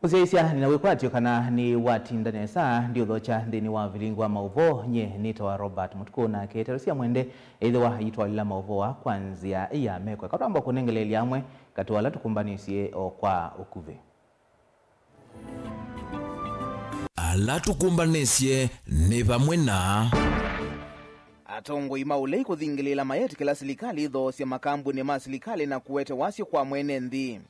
Kusiaisia ninawekwatio kana ni watindane saa ndio dhocha ndini wa vilingwa mauvo nye nita wa Robert Mutuku na keterusia mwende either yitwa lila mauvoa kwanzia iya mekwe katamba kunengele liamwe katuwala tukumbanisie o kwa ukuve ala tukumbanisye ni pamwe na atongo imaulei kuthingilela mayeti kila silikali idho sya makambuni ma silikali na kuwete wasyo kwa mwene nthi.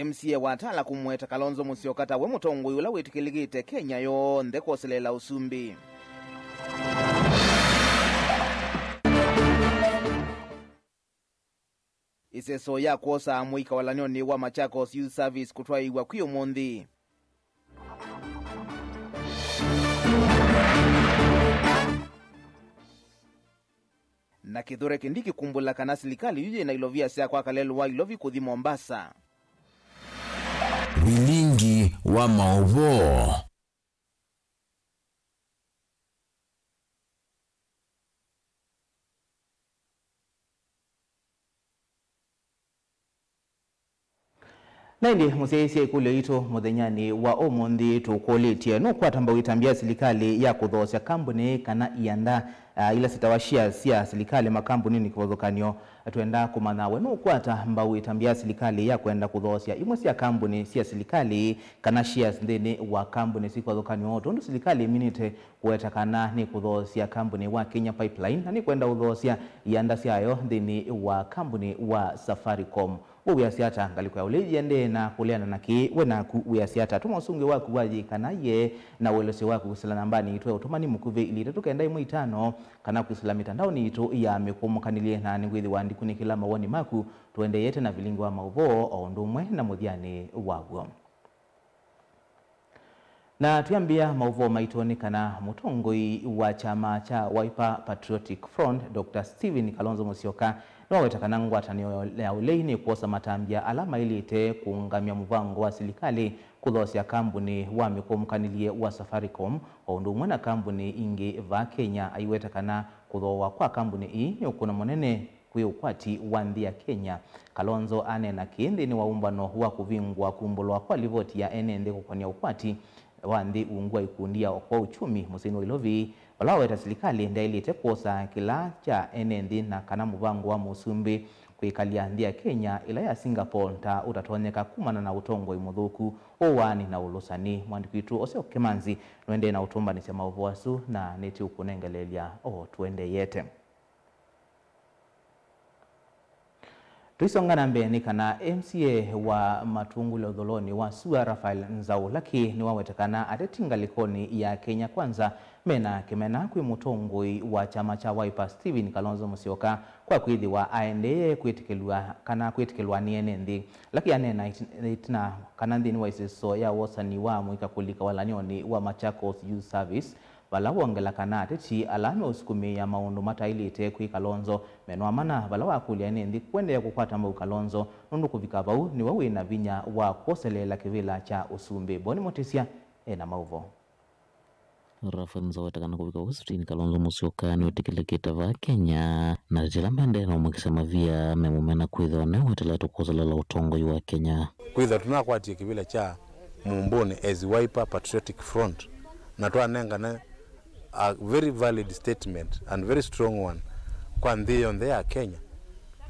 MCA watala kumweta Kalonzo Musyoka tawe mutongo yula witikiligite Kenya yonthe koselela usumbi. Iseso ya kuosa mwika walanyoni wa Machakos Youth Service kutwaiwa kwiyo monthi. Na kithure kindiki kumbula kana silikali yuje na ilovia siya kwa kalelu wa ilovi kuthi Mombasa. Wilingi wa mauvo. Naindi musiaisia ikule ito muthenyani wa omonthi tukulitie no kwatamba witambia silikali ya kuthosya kambuni kana ianda ila sitawashia sia silikali makambuni ni kivothokanio tuenda kumanawe no kwata mbau itambia silikali ya kwenda kuthosya imwe sia kambuni sia silikali kana shares ndini wa kambuni si kivothokanio tondu silikali minite kuweta kana ni kuthosya kambuni wa Kenya Pipeline na ni kwenda uthosya ianda siayo ndini wa kambuni wa Safaricom. Uyasiata ngaliko ya uleji ende na kuleana na ki wena ku uyasiata tumosunge waku waji kana ye na welose waku kusila nambani itwe utumani mukuve ili tukaenda imu itano kana kusila mitandao ni ito ya mekumukanile na ningwithi wandi kunikila mawani maku tuende yete na vilingu wa mauvo ondumwe na mudhiani wagwo. Na tuyambia mauvo maitoni kana mutongoi wa chama cha Wiper Patriotic Front Dr. Stephen Kalonzo Musyoka wawetaka ngwatanio ya uleini kuosa matambia alama ilite kuungamia mvango wa silikali kuthosya kambuni wa mikumkanilie wa Safaricom ondumwe na kambuni ingi va Kenya aiwetakana kuthowa kwa kambuni ii ni ukuna monene kwi ukwati wa nthi ya Kenya. Kalonzo anena kindi ni waumbano wa kuvingwa kumbulwa kwa livoti ya NND kukonia ukwati wa nthi ungua ikundia kwa uchumi musini ilovi walaweta silikali ndailite kuosa kila cha NND na kana muvango wa musumbi kuikalia nthi ya Kenya ila ya Singapore nta utatonyeka kumana na utongo imuthuku owani na ulusani. Mwandikitu Oseo Kemanzi nwende na utumba ni sema uvoasu na neti ukunengelelia tuende yete. Tuisongana mbeni kana MCA wa Matungulu Dholoni wa Sua Rafael Nzau laki ni wawetekana atetinga likoni ya Kenya Kwanza mena kemena kwi mutongoi wa chama cha Wiper Stephen Kalonzo Musyoka kwa kuidhi wa aende kuitikelwa ni NND laki anena itina kana ndini wa isiso ya wasani wa mwika kulika walanyoni wa Machakos Youth Service bala wongela kana techi alame usukumi ya maundu matailite kwi Kalonzo menwa mana bala wakulia NND kwende ya kukwata mbu Kalonzo nundu kuvika bau ni wawe na vinya wa koselela kivila cha usumbi. Boni Motisia na mauvo. Rafael Nzau watakana kuvika Stephen Kalonzo Musyoka ni wetikilekita va Kenya na jilamba ndena umekisema via memumena kwitha ne wetela tukoselela utongo wa Kenya kwitha tunakwatia kivila cha mumbone as Wiper Patriotic Front na twanenga na a very valid statement and very strong one kwa nthi yonthe ya Kenya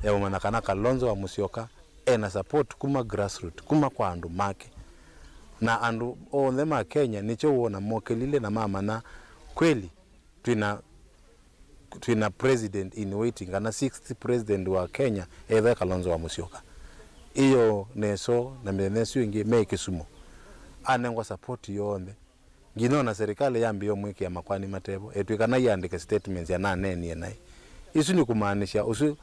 ya umanakana Kalonzo wa Musyoka ena support kuma grassroots kuma kwa andu make na andu onthe ma Kenya nicho wona mokelile na mama na kweli twina president in waiting kana 60th president wa Kenya either Kalonzo wa Musyoka iyo neso na meneso ingi make sumo anengwa support yonthe ngino na serikali yambiyo mwiki ya makwani matebo etwikana yandike statements ya naneni nai isu ni kumaanisha usu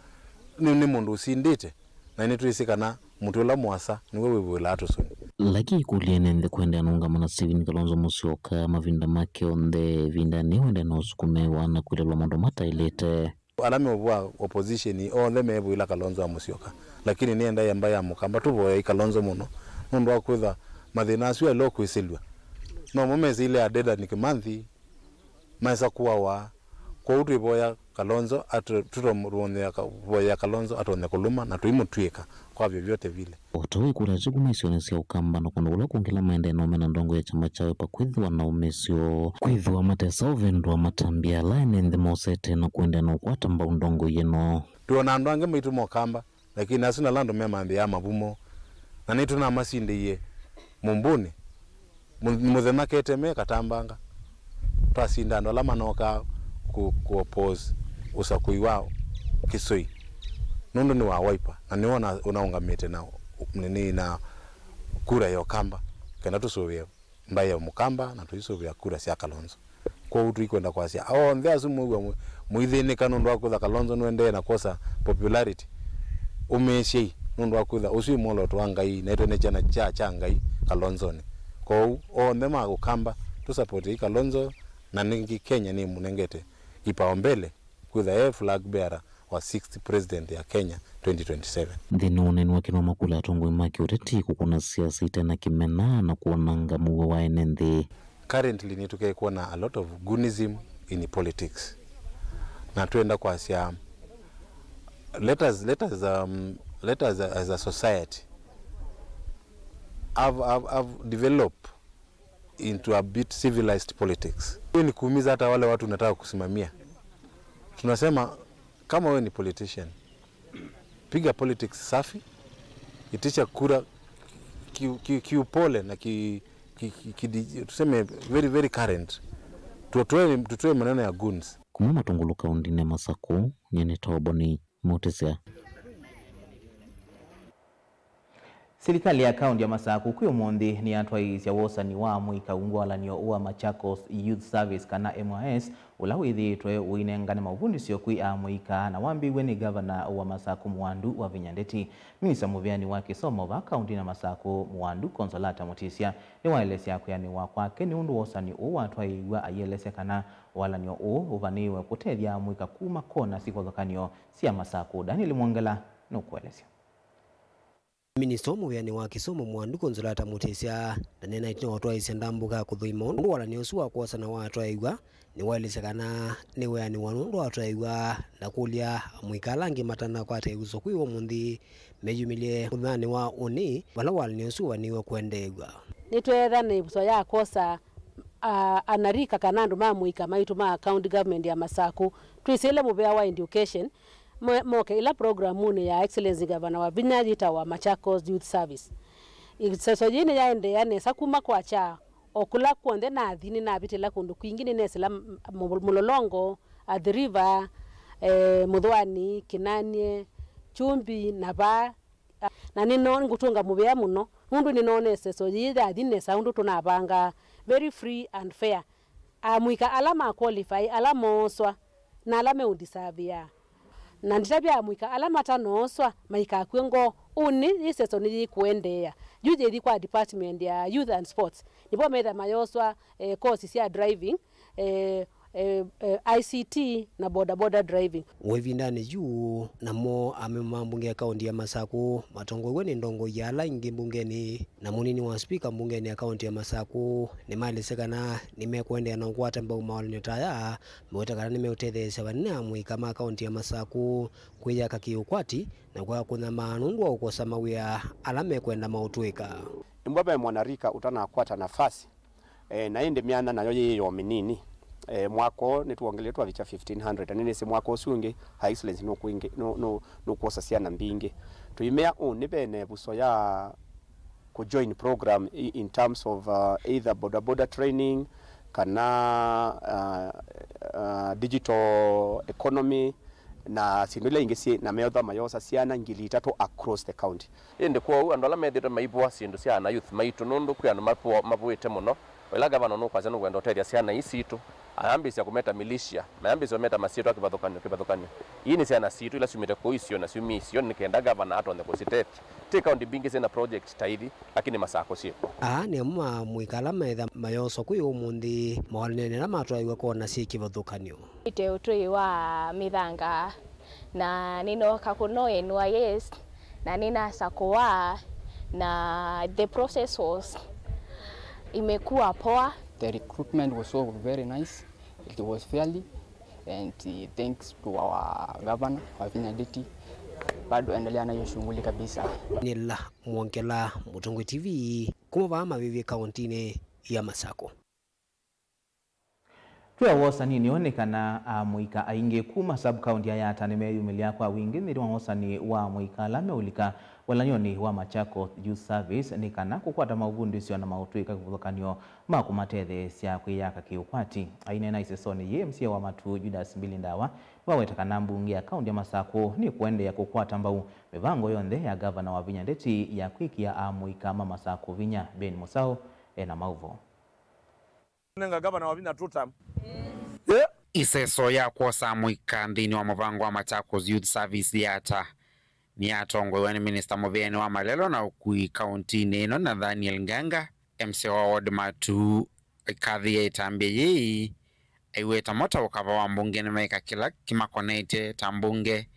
ni mundu usindite na ni twisikana mutula mwasa niwe wibula atusuni laki kuliene nde kwenda nungama na Stephen Kalonzo Musyoka mavinda make onde vinda ni wende na usukumewa na kulelwa mondo matailete alame obwa opposition onde mebu ila Kalonzo wa Musyoka lakini ni enda yamba ya mukamba tuboya Kalonzo muno mundu akwitha mathina asu elo kwisilwa no momezi ile adeda nikimanthi maisa kuwa wa kwa utu iboya Kalonzo tutomruone boya Kalonzo atone kuluma na tuimutwika kwa vyovyote vile. Otoi kura chikumisio sia ukamba no kono ula kungila maendeleo mena ndongo ya chama chawe pa kwithwa na umesio kwithwa matesa ovendwa matambia line in the mosete na kuenda na ukwata mba undongo yeno tuona ndwange mwitu mokamba lakini asina lando memambe ya mabumo na nitu na masinde ye mumbuni muthema keteme katambanga twasinda ndo lama noka ku oppose usakui wao Kisoi nundu ni wa Wiper na niona unaungamite na nini na kura ya Kamba kenda tusovye mbaye mukamba na tuisovya kura cia Kalonzo kwa utu ikwenda kwa cia ndhe azumu muithini kanundu akutha Kalonzo nwende na kosa popularity umeshei nundu akutha usi molo twangai na ito ne chana cha ngai Kalonzo ni kwa ndhe magukamba tu support Kalonzo na ningi Kenya ni munengete ipaombele kutha flag bearer wa 60th president ya Kenya 2027. Ndino nenwa kino makula tongo imaki uteti kukuna siasa itena kimena na kuonanga muwe wa NND. Currently nituke kuona a lot of goonism in politics. Na tuenda kwa sia let us as a society have developed into a bit civilized politics. Ni kuumiza hata wale watu nataka kusimamia. Tunasema kama wewe ni politician, piga politics safi, itisha kura kiupole na tuseme very current. Tutoe maneno ya goons. Kuma matunguluka undine Masako nyene toboni motesea. Serikali ya kaunti ya Masako kuyo mondi ni atwaisya wosani wa mwika ungwalanio uwa Machakos Youth Service kana MYS ulawithitwe uinengane mauvundisyo kwi a mwika na wambiwe ni governor wa Masako Mwandu wa Vinyandeti. Minisa muvyani wa kisomo wa kaunti na Masako Mwandu Consolata Mutisya ni waelesya kuyani wa kwake ni undu wosani uwa atwaiwa ayelesya kana walanio uvaniwe kutethya mwika kuma kona sikothokanio sia Masako. Daniel Mwongela nukuelesya. Minista muvyani wa kisomo Mwandu Consolata Mutisya na nena itino watwaisya ndambuka kuthuima undu walanio usuwa kuosa na watwaiwa ni waelesekana ni weani wanundu watwaiwa na kulia mwikalangi matana kwa teuso kwiwo mundi meyumilie uthani wa uni wala walanio usuwa niwe kuendeigwa nitwetha ni buso ya kosa anarika kanandu ma mwika maitu ma county government ya Masako twisile mubea wa education moke ila programuni ya excellence governor wa Vinyajita wa Machakos Youth Service iseso jini yaende yane sakuma kwa cha okula kuonde na athini na bitila kundu kwingine nesela mulolongo the river Muthwani Kinanie Chumbi na ba na nino ngutunga mubea muno mundu ninone seso jida athini sound tunabanga very free and fair amwika alama qualify alama oswa na alama undisavia na nditabia mwika alama tanoswa maika kwengo uni iseso ni kuendea juje di kwa department ya youth and sports nipo metha mayoswa courses ya driving ICT na boda driving wevindane juu na mo amemambunge kaunti ya Masako matongo wene ndongo ya laingi mbungeni na munini wa speaker mbungeni ya kaunti ya Masako ni mali sekana nimekwenda na ngwata mbao mawalini taya mweta kana nimeutethesha wanina mwika ma kaunti ya Masako kuya kakiukwati na kwa kuna manundu wa ukosa mawia alame kwenda mautweka Mbaba mwanarika utana kwata nafasi na ende miana na yoye minini mwako nituongeletwa vicha 1500 nene se mwako usunge high excellence no kuinge no kuosa siana mbinge tuimea nibene buso ya ku join program in terms of either border training kana digital economy na sinule ingesi na meodha mayosa siana ngili 3 across the county ende kwa andola medira maibwa sindu siana youth maitu nundu kuyana mapuite muno wala gavana no kwaza no gwenda hotel ya siana isitu ayambisi ya kumeta militia mayambisi ya kumeta masito kibathukani hii ni siana situ ila sumite koisio na sumisio nikenda gavana ato on the cositete take on the bingi sena project taidi lakini Masako sipo ni mwa mwikala metha mayoso kuyo mundi mawalene na matwa iwe kona si kibathukanio ite utui wa mithanga na nino kakuno enwa yes na nina sakoa na the process was imekuwa poa. The recruitment was so very nice. It was fairly and thanks to our governor Wavinya Ndeti. Bado endelea na hiyo shughuli kabisa. Nila Mwongela, Mutongwe TV, kumuvaa mavivi kauntini ya Masako. Tuya wosani nionekana muika ainge kuma sub-county ya Tanime yumilia kwa wingi ni wosani wa muika lame ulika walanyoni wa Machakos Youth Service ni kana kukwata mauvundi sio na mautuika kuvukanyo makumatethe sia kwiyaka kiukwati aine na isesoni ye msia wa matu Judas Mbilindawa wawetakana mbunge ya kaunti ya Masako ni kuende ya kukwata mbau mivango yonde ya gavana wa Vinya Ndeti ya kwikia amuika mama Masako Vinya Ben Musau na mauvo nenga gavana wa Vinya tutam iseso ya kuosa muika ndini wa muvango wa Machakos Youth Service yata ni atongwe wani Minister Muvieni wa Malelo na ukui kaunti neno na Daniel Nganga MC wa ward matu kathi ya itambia yei aiweta mota wakava wa mbunge ni maika kila kima konete tambunge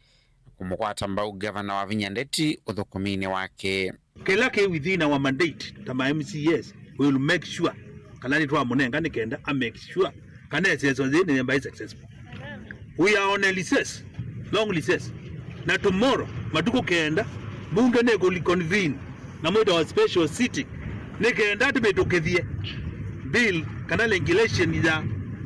kumukwata mbau governor wa Vinya Ndeti udhukumini wake kelake within our mandate tama MCS we will make sure kalani tuwa munenga ni kenda make sure kana seso zini nyamba successful. We are on a recess, long recess. Na tomorrow matuko kenda bunge nego li convene na mwito wa special sitting nekenda tibetokethie bill kana legislation ya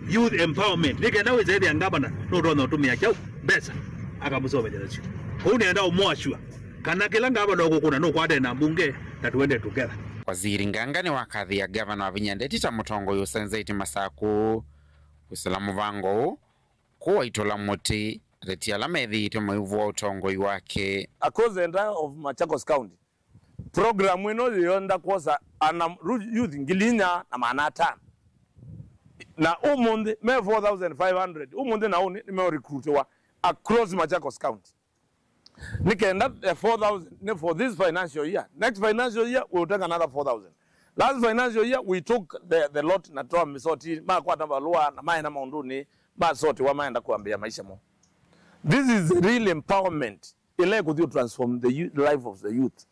youth empowerment nekenda wezedi angabana no rono tumia chao besa akamusome jesu huni enda umwashwa kana kila ngabana okukuna no kwade na bunge that wende together. Waziri Nganga ni wakathi ya governor wa Vinya Ndeti ta mutongo yusenzeiti Masako usalamu vango kuwa itola muti retia la methi ito maivu utongoi wake across the entire of Machakos County. Program weno yonda kosa ana youth ngilinya na manata na umunde me 4500 umunde na uni me recruitwa across Machakos County. Nikenda 4000 for this financial year. Next financial year we will take another 4000. Last financial year we took the lot na toa misoti ma kwa tabalua na maana maunduni ba soti wa maenda kuambia maisha mo. This is real empowerment. Ile could you transform the life of the youth.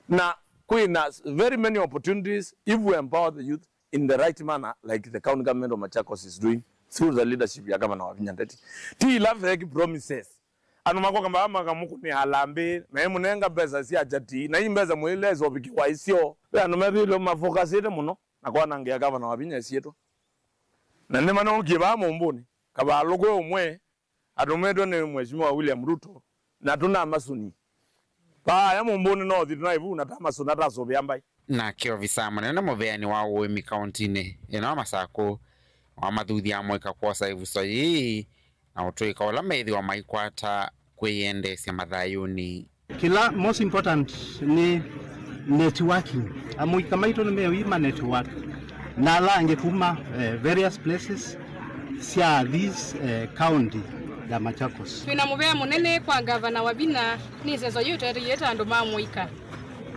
Now, Queen has very many opportunities if we empower the youth in the right manner, like the county government of Machakos is doing through the leadership ya governor wa Vinya Ndeti. Ti love promises. Anu mako kamba makamuku ni halambi, na himu nenga pesa si ajati, na hii mbeza mwelezo bikiwa isio. Anu mebilo mafokasite muno, na kwa nangia governor wa Vinya isieto. Na nema na ukiba mbuni, kaba alogo umwe, adumedo ni mheshimiwa William Ruto, na tuna masuni. Pa ya mbuni no dhiduna ibu na tama sunata sobi ambai. Na kio visama nena Muvieni wa uemi kauntine, ena Masako, wa madhuthi ya mweka kuwasa ivu sayi, na utuika wala methi wa maikwata kweyende siya madhayuni. Kila most important ni networking. Amuika maito ni mewima network. Na lange kuma various places siya this county ya Machakos. Twina muvea munene kwa gavana wa Vinya ni sezo yote riyeta ando mamuika.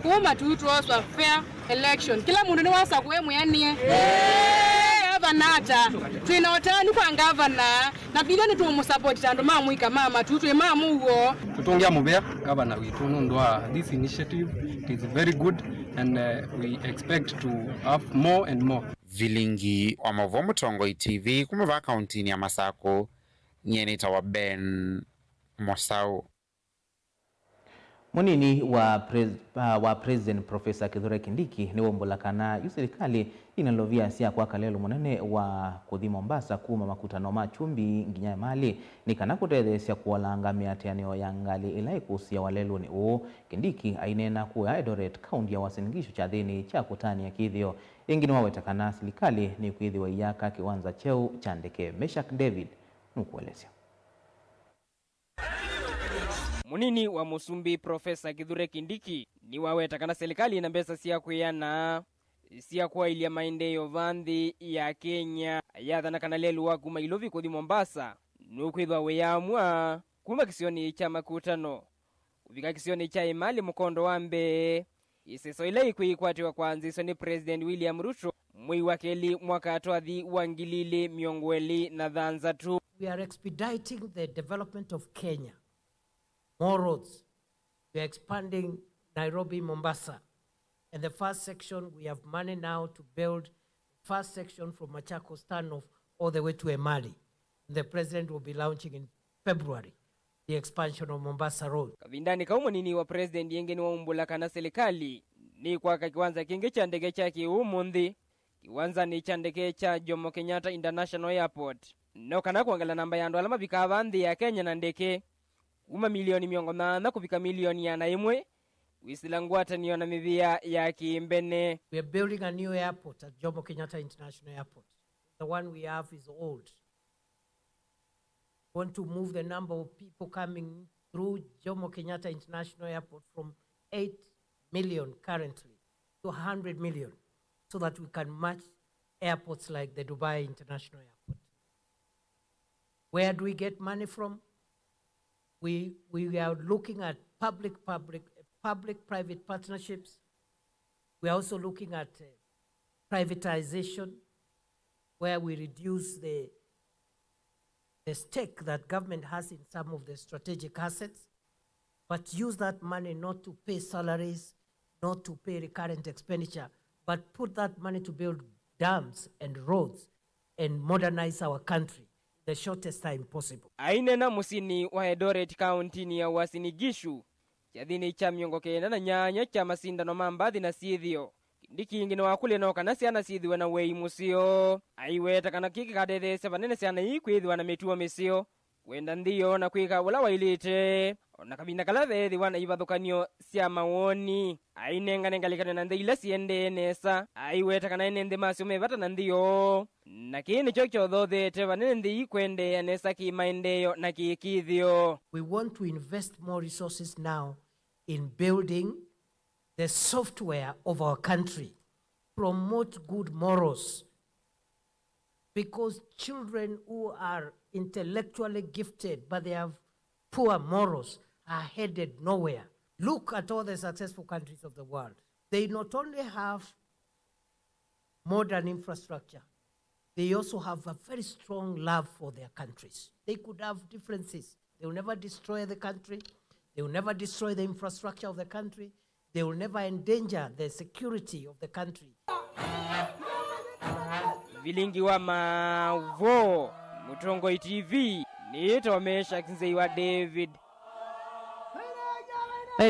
Kuma tutu oswa fair election. Kila mundu ni wasa kuwe muyanie. Nata twina otani kwa gavana na bilioni tu musupport tando mamuika mama tutu mamu huo tutongia mubea gavana witu ndwa this initiative is very good and we expect to have more and more. Vilingi wa Mavo Mutongo TV kumeva kauntini ya Masako nyenita wa Ben Musau. Munini wa President Professor Kithure Kindiki ni wombolakana yu serikali inalovia siya kwa kalelo munene wa kuthi Mombasa kuma makutano machumbi nginya mali ni kana kutethesia kuwalanga miateanio ya ngali ilai kusia walelo ni uo. Kindiki ainena kuwa Eldoret kaunti ya Uasin Gishu cha thini cha kutani ya kithio ingine wawetakana serikali ni kuithiwa iyaka kiwanza cheu cha ndeke. Meshak David nukuelezea. Munini wa Musumbi Professor Kithure Kindiki ni waweta kana serikali na mbesa siya kuyana siya kwa ilia maendeleo vanthi ya Kenya yathana kana lelu wa kuma ilovi kuthi Mombasa nukwithwa weyamwa kuma kisioni cha makutano uvika kisioni cha imali mukondo wambe iseso ile ikuikwatiwa kwanziswa ni President William Ruto mwi wakeli mwaka atwathi wangilile miongweli na dhanza tu. We are expediting the development of Kenya. More roads. We are expanding Nairobi, Mombasa. And the first section, we have money now to build the first section from Machakos Standoff all the way to Emali. The president will be launching in February the expansion of Mombasa Road. Kavindani kaumo nini wa president yengeni wa umbula kana serikali ni kwa kiwanza kingi cha ndege cha kiumundi. Kiwanza ni cha ndege cha Jomo Kenyatta International Airport. No kana kuangala namba ya ndo alama bikavandi ya Kenya na ndeke. Milioni miongo na kupika milioni ya naimwe. Wisilangwata niyo na mivia ya kimbene. We are building a new airport at Jomo Kenyatta International Airport. The one we have is old. We want to move the number of people coming through Jomo Kenyatta International Airport from 8 million currently to 100 million so that we can match airports like the Dubai International Airport. Where do we get money from? We are looking at public-private partnerships. We are also looking at privatization, where we reduce the stake that government has in some of the strategic assets, but use that money not to pay salaries, not to pay recurrent expenditure, but put that money to build dams and roads and modernize our country the shortest time possible. Ainena musini wa Eldoret County ni ya Uasin Gishu. Chadhini cha miongo kenda na nyanya cha masindano mambadhi na sithio. Ndiki ingine wakule no kana siana sithiwe na wei musio. Aiweta kana kiki kadede sevanene siana ikwithiwa na metuwa mesio. Kwenda ndio na kwika wala wailite. Ona kabina kala vethi wana ivathukanio sia mawoni. Ainenga nengalikana na ndila siende nesa. Aiweta kana nende masio mevata na ndio. Na kini chocho dhothe tevanene ndi kwende nesa ki maendeyo na kikithio. We want to invest more resources now in building the software of our country, promote good morals, because children who are intellectually gifted but they have poor morals are headed nowhere. Look at all the successful countries of the world. They not only have modern infrastructure, they also have a very strong love for their countries. They could have differences. They will never destroy the country. They will never destroy the infrastructure of the country. They will never endanger the security of the country. Vilingi wa Mavo, Mutongo TV, ni Tomesha Kinzeiwa David.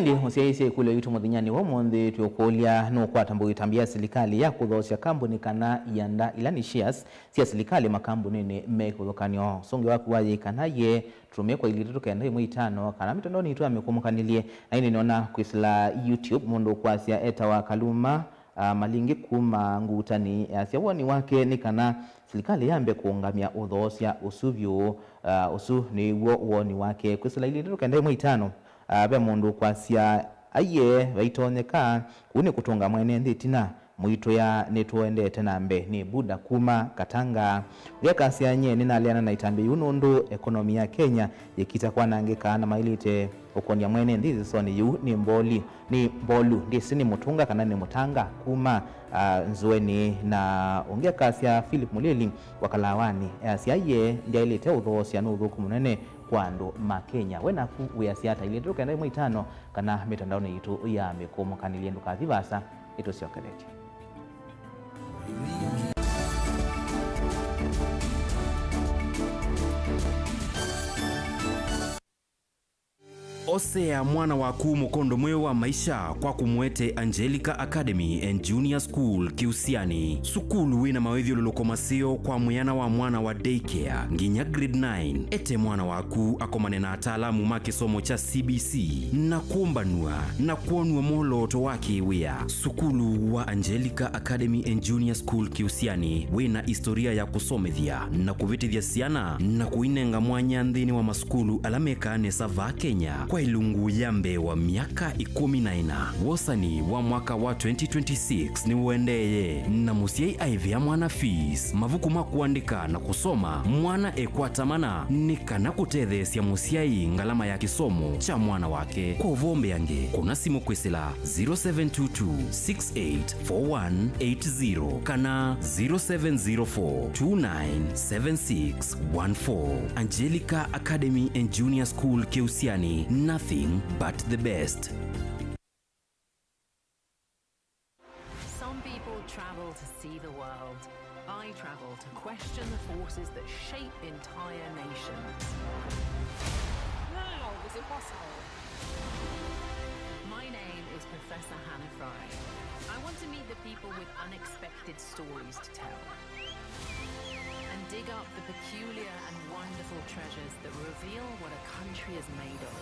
Ndi musiaise kule yitu muthinyani wa monde tyokolia no kwatambo itambia serikali ya kuthosya kambuni kana yanda ilani shares sia serikali makambuni ni mekuthokanio songe waku waye kana ye tumekwa ilitoto kenda 5 kana mitandao ni tu amekumukanilie na ini niona kwisila YouTube mundu kwasia eta wa Kaluma malingi kuma ngutani sia woni wake ni kana serikali yambe kuungamia uthosya usuvyo usu ni woni wake kwisila ilitoto kenda 5 be mundu kwasia aye baitonyeka kune kutunga mwene nditina muito ya netwendete nambe ni Buda kuma Katanga yakasia nye ninaliana na itambe yunundu ekonomi ya Kenya yekita kwa nangeka na mailite okonya mwene ndizi soni yu ni mboli ni bolu ndisi ni mutunga kana ni mutanga kuma nzueni na ongekasia Philip Muleli wakalawani asiaye ndiailete udhosia nudhuku munene kwandu makenya wenaku uyasiata ile ndoka ndai 5 kana mitandao ni yitu ya mikomo kanilie nduka thivasa ito siokereti Osea mwana waku mukondo mwe wa maisha kwa kumwete Angelica Academy and Junior School Kiusiani. Sukulu wina mawethio lolokomasio kwa mwana wa daycare nginya grade 9. Ete mwana waku akomane na ataalamu ma kisomo cha CBC na kuombanua na kuonua moloto wake wea. Sukulu wa Angelica Academy and Junior School Kiusiani wina historia ya kusomethia na kuvitithia siana na kuinenga mwanya nthini wa masukulu alameka nesa va Kenya kwa ilungu yambe wa miaka 14. Wosani wa mwaka wa 2026 ni uendeye na musiai aivia mwana fees mavuku makuandika na kusoma mwana ekwatamana ni kana kutethesia musiai ngalama ya kisomo cha mwana wake. Kwa uvombe yange kuna simu kwesila 0722684180 kana 0704297614. Angelica Academy and Junior School Kiusiani, nothing but the best. Some people travel to see the world. I travel to question question the forces that shape entire nations. How is it possible? My name is Professor Hannah Fry. I want to meet the people with unexpected stories to tell and dig up the peculiar and wonderful treasures that reveal what a country is made of.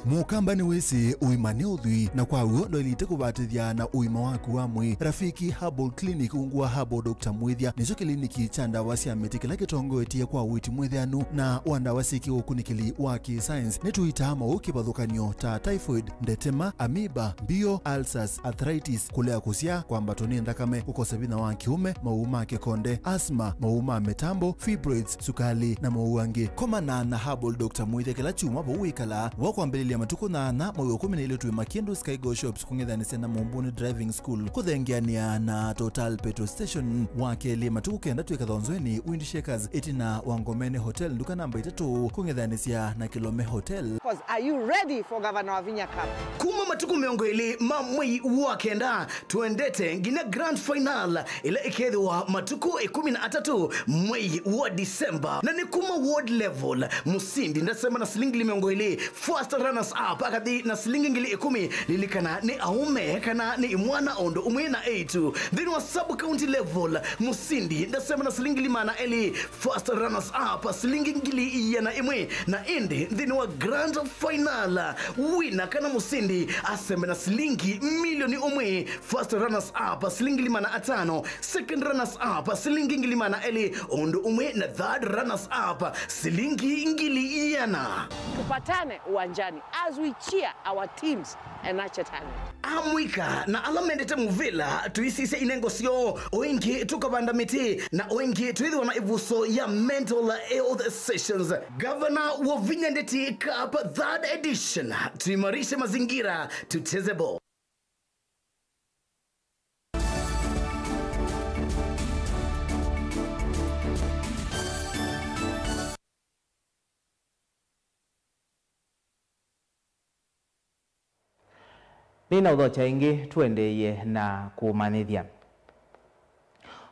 Mukamba ni wese uimane udhui na kwa uondo ilite kubatithia na uima waku wa mwi. Rafiki Herbal Clinic ungua Herbal Dr. Mwithia nicho kliniki cha ndawa cia miti kila kitongoetie kwa witi mwithianu na wandawa siki ukunikili wa science nituitama ukibadhukanio ta typhoid, ndetema, amoeba, bio, ulcers, arthritis, kulea kusia kwa mbatoni ndakame, ukosebina wa kiume, mauma kekonde, asthma, mauma metambo, fibroids, sukali na mauangi. Komana na Herbal Dr. Mwithia kila chuma bo wikala wakwambelili ya matuko na mawe 12 tuwe Makindu Sky Go Shops kungedhanise na Mumbuni Driving School kuthengiania na Total Petrol Station wakeli matuko kenda tuwe kathonzweni Windshakers etina Wangomene Hotel nduka namba 3 kungedhanisia na Kilome Hotel. Are you ready for Governor Wavinya Cup? Kuma matuko miongo ili mamwei wakenda tuendete ngine grand final ile ikethwa matuko 13 mwei wa Disemba na ni kuma ward level musindi ndasema na silingi miongo ili first runners up akadi na silingi ngili 10 lilikana ni aume kana ni mwana ondo umwe na 8 then wa sub county level musindi ndasema na silingi limana eli first runners up silingi ngili yana imwe na indi then wa grand final winner kana musindi asema na silingi milioni umwe first runners up silingi limana 5 second runners up silingi ngili mana eli ondo umwe na third runners up silingi ngili yana. Tupatane uwanjani as we cheer our teams and nurture talent. Amwika na alamendete muvila tuisise inengo sio oingi tukabanda miti na oingi tuidhiwa na ivuso ya mental health sessions. Governor Wavinya Ndeti Cup 3rd edition. Tuimarishe mazingira, tucheze ball. Nina udhocha ingi tuendeye na kumanithia.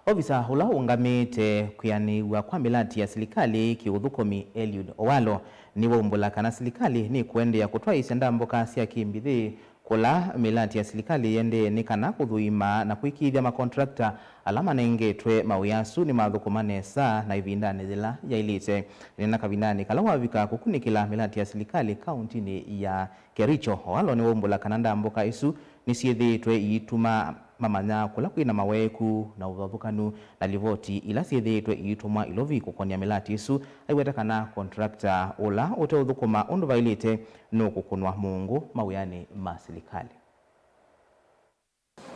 Ofisa hula ungamite kuyaniwa kwa milati ya silikali kiudhukomi Eliud Owalo niwa umbulaka na silikali ni kuendea kutwa isenda mboka siya kimbithi kula milati ya silikali yende nikana kudhuima na kuikithia makontrakta alama nengetwe mauyasu ni madhukumane saa na ivindani zila ya ilite. Nina kavindani kalawa vika kukunikila milati ya silikali kauntini ya Kericho. Owalo niwa umbulaka na mboka isu nisiethi twe ituma mamanya kula kuina maweku na udhavukanu na livoti ila siethitwe itumwa ilovi kukonia milati isu aiwetakana kontrakta ula ute udhukuma undu vailite no kukunwa mungu mauyani masilikali.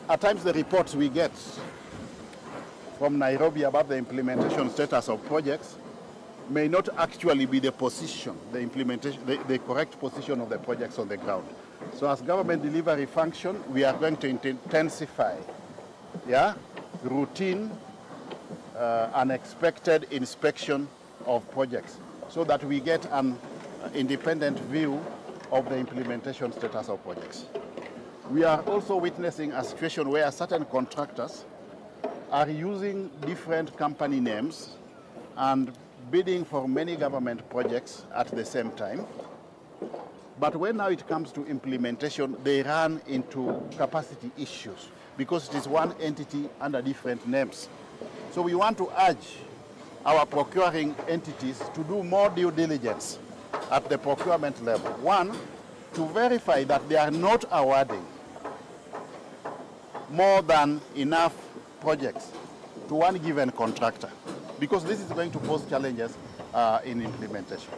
At times the reports we get from Nairobi about the implementation status of projects may not actually be the position, the implementation, the correct position of the projects on the ground. So as government delivery function, we are going to intensify routine, unexpected inspection of projects so that we get an independent view of the implementation status of projects. We are also witnessing a situation where certain contractors are using different company names and bidding for many government projects at the same time. But when now it comes to implementation, they run into capacity issues because it is one entity under different names. So we want to urge our procuring entities to do more due diligence at the procurement level. One, to verify that they are not awarding more than enough projects to one given contractor, because this is going to pose challenges in implementation.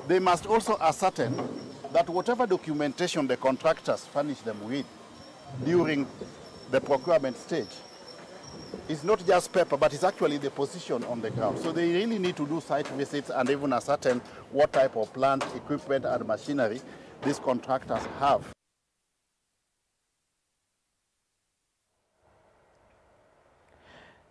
They must also ascertain that whatever documentation the contractors furnish them with during the procurement stage is not just paper, but it's actually the position on the ground. So they really need to do site visits and even ascertain what type of plant, equipment, and machinery these contractors have.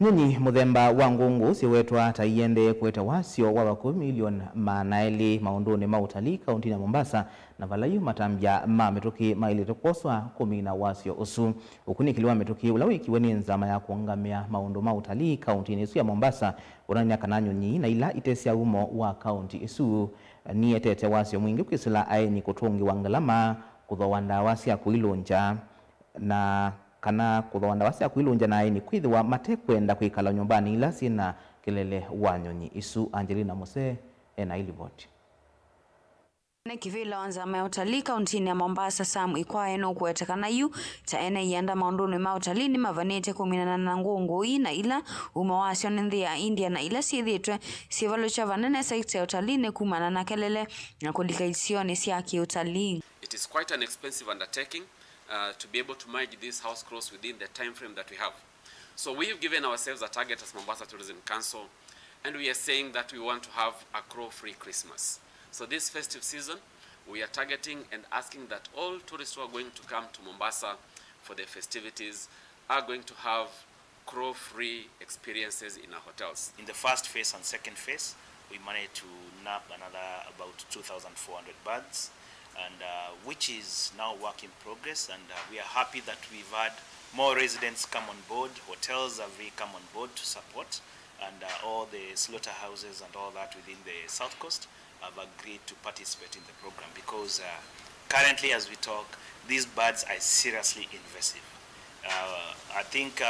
Nyonyi muthemba wa ngungu siwetwa taiyende kweta wasio wa 10 milioni manaeli maunduni mautalii kaunti ya Mombasa na valayu matambya ma metoki mailete koswa 10 na wasio usu ukunikiliwa metoki ulawiki weni nzama ya kuangamia maundu mautalii kaunti isu ya Mombasa uranya kana nyonyi na ila itesia umo wa kaunti isu ni etete wasio mwingi ukisila aeni kutungi wangalama kuthowanda wasia kuilunja na kana kuthowanda wasia kuilunja na aini kwithiwa matekwenda kwikala nyumbani ila sina kelele wa nyonyi isu. Angelina Mose ena ilivoti. Kivila wanzama ya utalii kauntini ya Mombasa Sam ikwae no kuetekana yu ta ene yanda maunduni ma utalii ni mavanete 18 na ngungu ina ila umawasio nthi ya India na ila siithitwe sivalo cha vanene sekta ya utalii ne kumana na kelele na kulika isione siaki utalii. It is quite an expensive undertaking to be able to manage these house crows within the time frame that we have. So we have given ourselves a target as Mombasa Tourism Council, and we are saying that we want to have a crow-free Christmas. So this festive season, we are targeting and asking that all tourists who are going to come to Mombasa for the festivities are going to have crow-free experiences in our hotels. In the first phase and second phase, we managed to nab another about 2,400 birds, and which is now work in progress, and we are happy that we've had more residents come on board, hotels have come on board to support, and all the slaughterhouses and all that within the South Coast have agreed to participate in the program because currently as we talk, these birds are seriously invasive. I think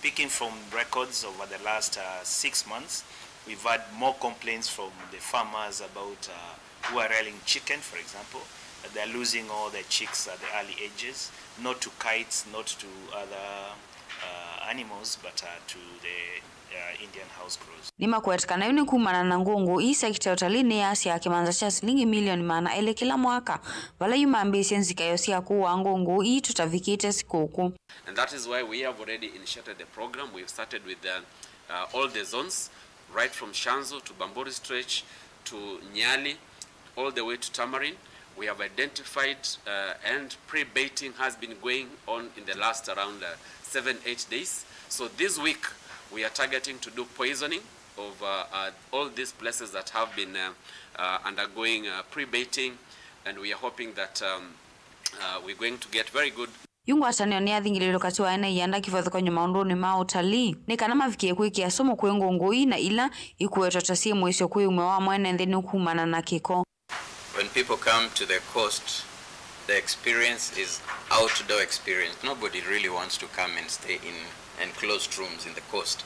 picking from records over the last 6 months, we've had more complaints from the farmers about who are rearing chicken, for example. They're losing all their chicks at the early ages, not to kites, not to other animals, but to the Indian house crows. Nima kuetekana yuni kumana na ngungu hii sekta ya utalii ni yasi ya kimanza cha shilingi milioni maana ele kila mwaka wala yuma ambitions ikayosi ya kuwa ngungu hii tutavikite sikuku. And that is why we have already initiated the program. We've started with all the zones, right from Shanzu to Bamburi Stretch to Nyali, all the way to Tamarin. We have identified and pre-baiting has been going on in the last around 7-8 days. So this week we are targeting to do poisoning of all these places that have been undergoing pre-baiting, and we are hoping that we're going to get very good. Yungu atanio ni athingililo katiwa ene yanda kifadhu kwa nyumaunduni maa utalii. Ni kanama vikie kuiki ya somo kwe ngungu ina ila ikuweto tasie mwisho kwe umewa mwene ndeni ukumana na kiko. When people come to the coast, the experience is outdoor experience. Nobody really wants to come and stay in enclosed rooms in the coast.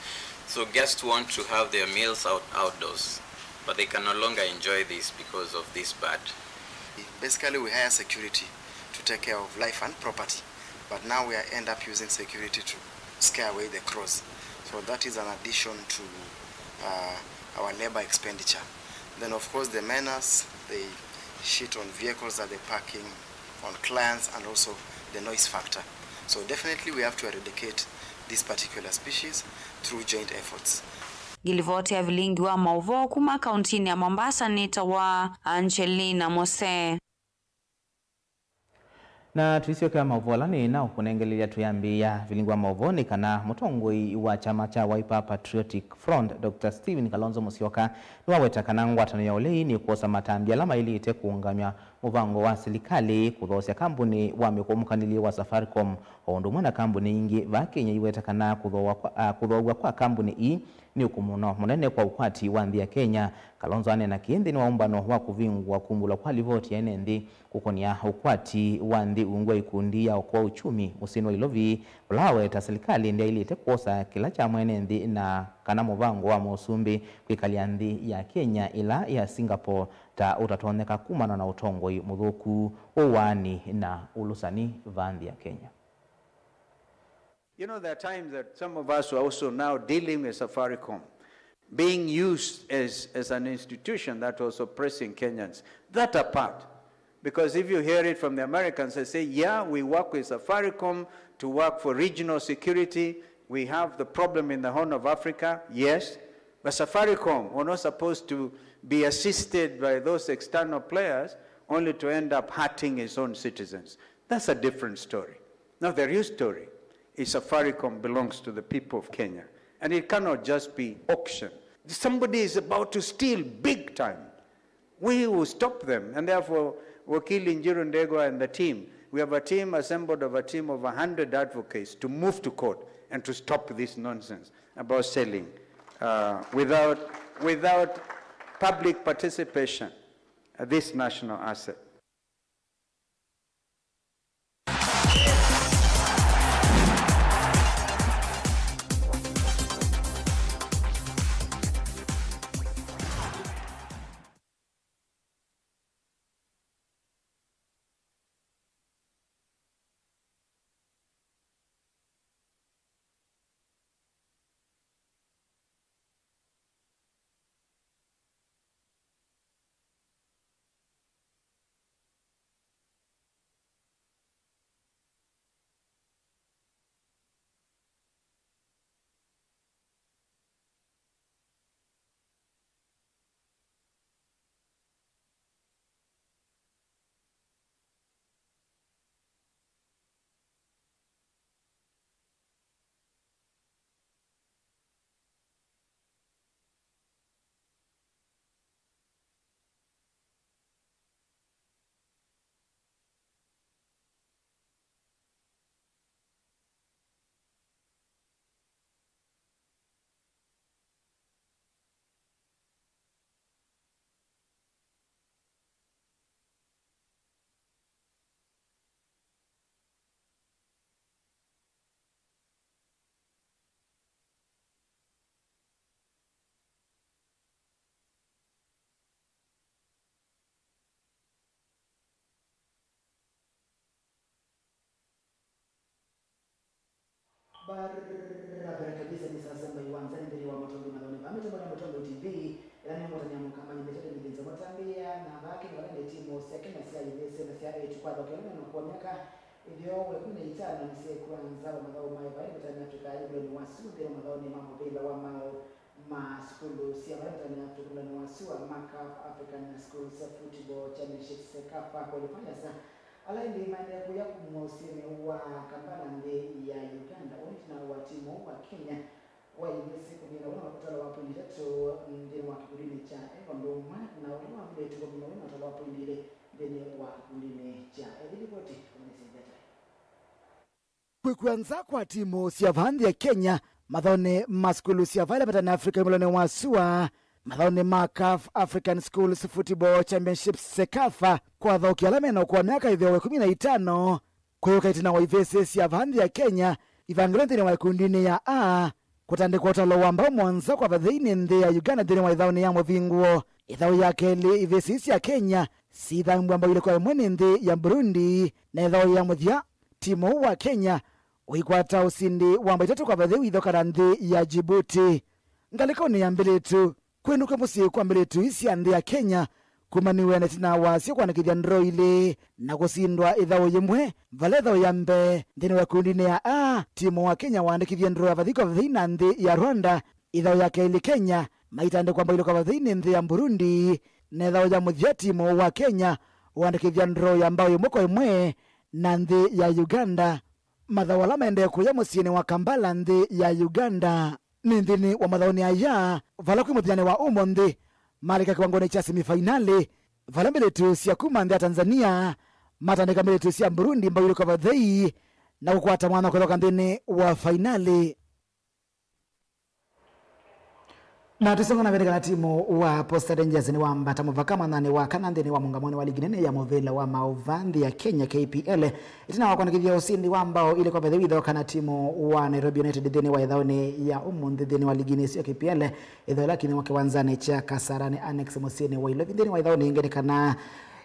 So guests want to have their meals outdoors, but they can no longer enjoy this because of this bird. Basically, we hire security to take care of life and property, but now we end up using security to scare away the crows. So that is an addition to our labor expenditure. Then of course the menace, they shit on vehicles that they're parking, on clients, and also the noise factor. So definitely we have to eradicate this particular species through joint efforts. Gilivote ya vilingi wa mauvo kuma kauntini ya Mombasa nitawa Angelina Mose. Na tuisioka mauvola ni na ukunengelea tuyambia vilingwa mauvoni kana mutongoi wa chama cha Wiper Patriotic Front Dr. Steven Kalonzo Musyoka niwaweta kanangwa tano ya ulei ni kuosa matambia lama ili ite kuungamia muvango wa serikali kuthosya kampuni wa mikomukanili wa Safaricom ondumwe na kampuni ingi va Kenya iweta kana kuthogwa kwa kampuni hii ni ukumuno munene kwa ukwati wa nthi ya Kenya. Kalonzo anena kiendi ni waumbano wa kuvingwa kumbula kwa livoti ya enendi kukonia ukwati wa nthi ungwa ikundi ya kwa uchumi usino ilovi ulawe ta serikali ndia ili ite kuosa kila cha mwene nthi na kana muvango wa musumbi kwikalia nthi ya Kenya ila ya Singapore ta utatoneka kumana na utongoi muthuku uwani na ulusani va nthi ya Kenya. You know, there are times that some of us are also now dealing with Safaricom, being used as an institution that was oppressing Kenyans. That apart, because if you hear it from the Americans, they say, yeah, we work with Safaricom to work for regional security. We have the problem in the Horn of Africa, yes, but Safaricom were not supposed to be assisted by those external players only to end up hurting its own citizens. That's a different story. Now, the real story is Safaricom belongs to the people of Kenya, And it cannot just be auction. Somebody is about to steal big time. We will stop them. And therefore, Wakili Njiru Ndegwa and the team, we have a team assembled of a team of 100 advocates to move to court and to stop this nonsense about selling without public participation this national asset. Barabara kabisa ni saa saba iwanzani mbele wa Motongo na Loni. Ametomba na Motongo TV, yani mmoja ni mkama ni mtoto ni Genza Motambia na baki ni wale timu second na sia yese na sia chukua kwa kiona na kwa miaka hivyo wekune itano ni sia kwanza wa madao mai bali mtani Afrika ile ni wasu ndio madao ni mambo bila wa mao maskulu sia bali mtani Afrika ni wasu wa Maka African School Football Championship Sekafa qualifier sa alaindi maendeleo ya kumwosime wa Kampala nde ya Uganda na wa timu wa Kenya wa ibisi kubina wana wakutala wa poindi tatu ndini wa kipulini cha Ndoma na wana vile tuko bina wana wakutala wa poindi ile ndini wa kipulini cha Edipoti kumisindata. Kwikuanza kwa timu siavandi ya Kenya madhone maskulu siavali patani Afrika mlone wasua madhone Makaf African Schools Football Championship Sekafa kwa dhauki alameno kwa miaka hivyo 15 kwa hiyo kaitina wa ivesi siavandi ya Kenya ivangilentini wa ikundini ya A kutandikwa utalo wamba mwanza kwa vadhini ndi ya Uganda dhini wa idhauni ya mwavinguo idhau ya keli ivesi ya Kenya si idhauni mwamba ile kwa mwini ndi ya Burundi na idhau ya mwadhia timu wa Kenya uikwata usindi wamba itatu kwa vadhiwi idho karandi ya Djibouti ngaliko ni ya mbili tu kwenu kwa musi kwa mbili tu isi ya ndi ya Kenya kumaniwe na tina wasio kwa nakidhia ndro ile na kusindwa idhao yemwe valedhao ya mbe ndini wa kundine ya A timu wa Kenya waandikidhia ndro ya vadhiko vadhina ndi ya Rwanda idhao ya kaili Kenya maitande kwa mbailu kwa vadhini ndi ya Burundi na idhao ya mudhia timu wa Kenya waandikidhia ndro ya mbao yemwe kwa yemwe na ndi ya Uganda madhao alama ende kuya musini wa Kampala ndi ya Uganda ni ndini wa madhaoni aya vala kuimuthiane wa umo ndi malika kiwangone cha semifinali vala mbele tu sia kumanda Tanzania matandika mbele tu sia Burundi mbawili kwa vadhei na kukwata mwana kutoka ndini wa finali. Na tusonga na vile timu wa Posta Rangers ni wamba tamuvaka manane wa kanande ni wa mungamoni wa ligi nene ya movela wa mauvandi ya Kenya KPL itina wakona kivya usindi wambao ili kwa bedhewi idho kana timu wa Nairobi United dhini wa idhaone ya umundi dhini wa ligi nesi ya KPL idho lakini wakiwanzane cha Kasarani Annex Musini wa ilo dhini wa idhaone ingeni kana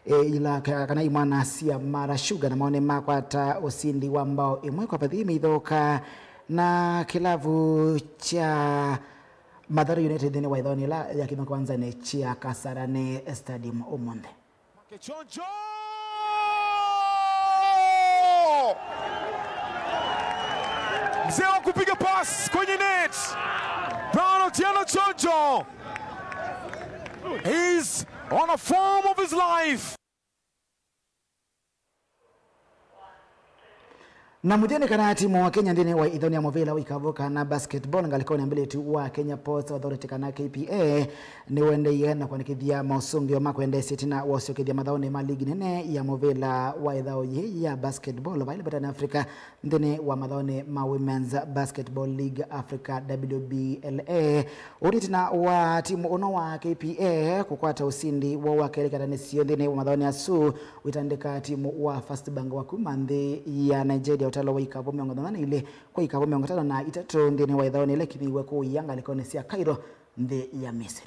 ila kana imana siya Mara Sugar na maone makwata usindi wambao imwe kwa bedhewi idhoka na kilavu cha Mathare United ni wa idhoni la ya kima kwanza ni chia Kasarani Stadium Omonde. Choncho! Mzee wa kupiga pass kwenye net. Brown Otieno Choncho. He's on a form of his life. Na mudheni kana timu wa Kenya ndini wa idhoni ya movela wikavuka na basketball ngalikoni mbele tu wa Kenya Ports Authority kana KPA ni wende yena kwa nikithia mausungi wa makwende sitina wasokithia madhaoni maligi nene ya movela wa idhao ya basketball wa ile batani Afrika ndini wa madhaoni ma Women's Basketball League Africa WBLA uritina wa timu uno wa KPA kukwata usindi wa wakeleka ndani sio ndini wa madhaoni asu uitandika timu wa First Bank wa kumande ya Nigeria utalo wa ikavo miongo nana ile kwa ikavo miongo tano na itatu ndini wa idhaoni ile kibiwe kwa uyanga likonesia Cairo ndi ya Misri.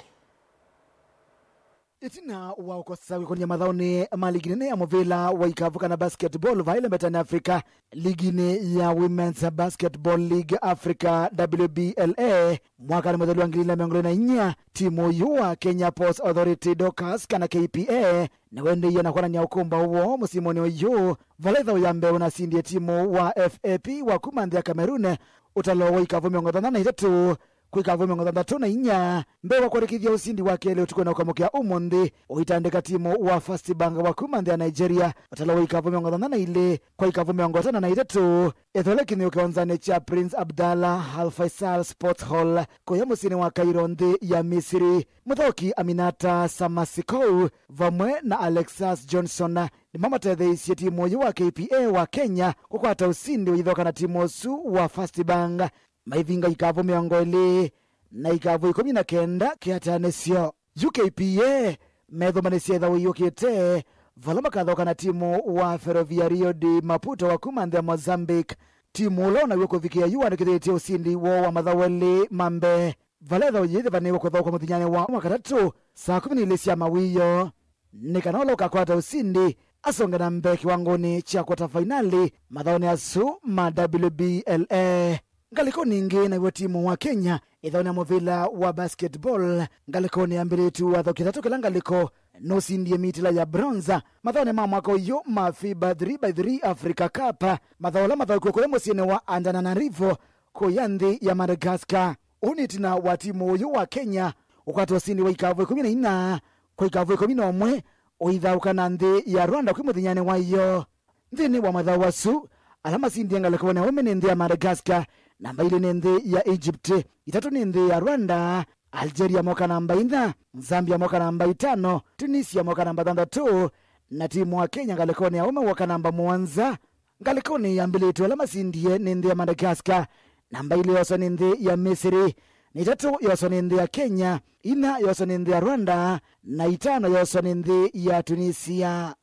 Itina wa ukosawi kwenye madhaoni maligine ya movela wa ikavuka na basketball va ile betani Afrika ligine ya Women's Basketball League Africa WBLA mwaka ni modelu angilina miongole na inya timu yuwa Kenya Ports Authority Docas kana KPA na wende iya na kwa na ukumba uo musimoni yu valetha uyambe unasindie timu wa FAP wa kumandi ya Kamerune utalo wa ikavu miongo na itatu kwikavu miongo tatu na inya mbewa kwa rekithia usindi wake leo tuko na ukamukia umundi uitandika timu wa First Bank wa kumandi ya Nigeria utalo ikavu miongo na ile kwa ikavu miongo tano na itatu etholeki ni ukaonzane cha Prince Abdallah Al Faisal Sports Hall kwa musini wa Cairo ndi ya Misri. Muthoki Aminata Samasikou vamwe na Alexas Johnson ni mama tetheisye timu wa KPA wa Kenya kukwata usindi uithoka na timu su wa First Bank maivinga ikavu miongo ili na ikavu 19 kiatanesio UKPA medho manesia idhawo yukite valoma kathoka na timu wa Ferroviario de Maputo wa kumande ya Mozambique timu ulona yuko vikia yuwa nikithietie usindi wa madhaweli mambe valetha uyithi vaniwa kuthoka muthinyane wa mwakatatu saa 12 cia mawiyo nikanolo kakwata usindi asonga na mbe kiwangoni cha kwata finali madhaoni asu ma WBLA. Ngaliko ningi na iwe timu wa Kenya idhaoni ya movila wa basketball ngaliko ni ambiritu wa dhokitatu kila ngaliko no sindie mitila ya bronza madhaoni mwaka uyu ma FIBA 3x3 Africa Cup madhaola madhao kukuremo siene wa Antananarivo kuyandi ya Madagascar unitina wa timu uyu wa Kenya ukati wa sindi wa ikavu 14 kwa ikavu 11 uidhauka na ndi ya Rwanda kwa muthinyane wa iyo ndini wa madhao wasu alama sindi ngaliko na umene ndi ya Madagascar namba ile nende ya Egypt itatu nende ya Rwanda Algeria moka namba 4 Zambia moka namba 5 Tunisia moka namba 3 na timu wa Kenya ngalikoni ya ume waka namba 1 ngalikoni ya mbili tu alama sindie nende ya Madagascar namba ile yoso nende ya Misri ni tatu yoso nende ya Kenya ina yoso nende ya Rwanda na 5 yoso nende ya Tunisia.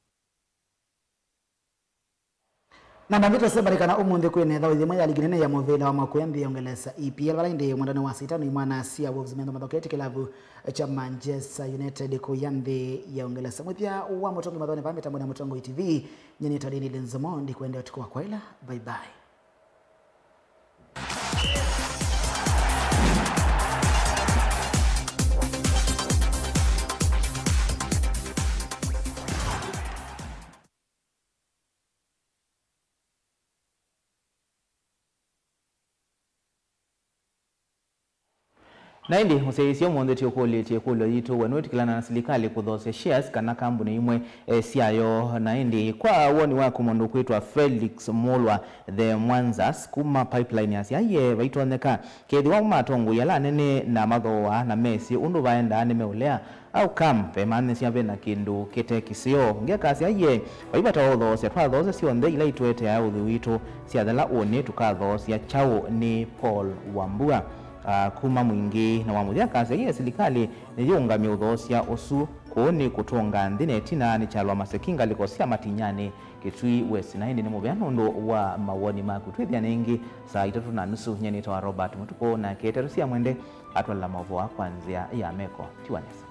Na ndamito sebarikana umundi kwene dhawo dhimwe ya liginene ya movela wa makwembi yongelesa EPL wala indi mwandane wa sitano imwana siya Wolves mendo madhoketi kilabu cha Manchester United kuyandi yongelesa mwithia wa motongi madhone pambe tambu na motongo TV nyeni tadini lenzomondi kuende otukuwa kwa ila bye bye. Na indi useisio mwonde tiokolo yito wanuti kilana na silikali kuthose shares kana kambuni imwe siayo na indi kwa uoni wako mundu kuitwa Felix Mulwa the Mwanzas kuma pipeline ya siaye vaitondeka kethi wa matongo yala nene na mathoa na Messi undu vaenda nimeulea au kampe mane siave na kindu kete kisio ngeka siaye vaibata otho sia twatho sio ndei ila itwete ya uthu witu siathala one tukatho sia chao ni Paul Wambua. Kuma mwingi na wamudia kazi ya silikali ni yungamia udhosia osu kuoni kutonga ndine tina ni chalwa masekinga likosia matinyani kitui wesi na hindi ni mubiano ndo wa mawoni maku tuwithia nengi saa 3:30 nyeni tawa Robert Mutuko na keterusia mwende atwala mavoa kwanzia ya meko tiwanesa.